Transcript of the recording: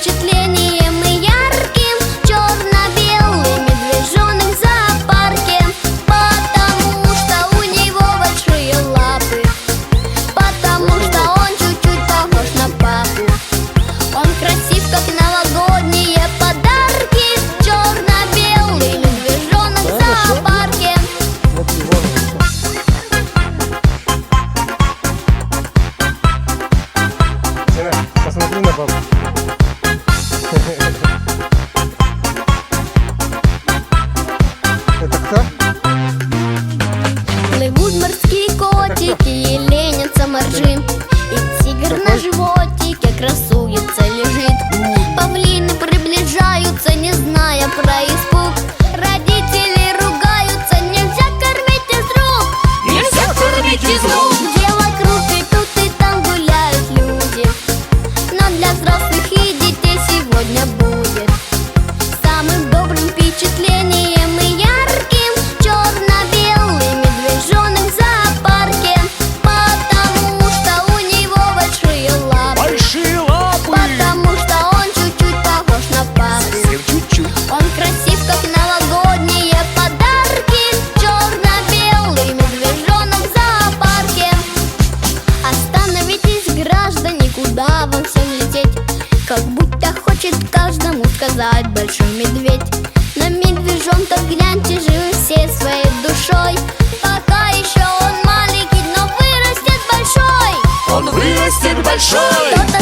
впечатлением и ярким, черно-белый медвежонок в зоопарке. Потому что у него большие лапы, потому что он чуть-чуть похож на папу. Он красив, как новогодние подарки, черно-белый медвежонок в зоопарке. Посмотри на папу. Это кто? Плывут морские котики и ленятся моржи, и тигр на животике красуется, лежит. Павлины приближаются, не зная про испуг. Родители ругаются: нельзя кормить из рук, Нельзя кормить из рук. Дело круг, и тут и там гуляют люди, но для взрослых и детей сегодня будет самым добрым впечатлением и ярким, черно-белый медвежонок в зоопарке. Потому что у него большие лапы, Большие лапы. потому что он чуть-чуть похож на папу. Совсем чуть-чуть. Он красив, как новогодние подарки, черно-белый медвежонок в зоопарке. Остановитесь, граждане, куда вам всем лететь? Как будто хочет каждому сказать большой медведь. На медвежонка гляньте же вы всей своей душой. Пока еще он маленький, но вырастет большой. Он вырастет большой. Кто-то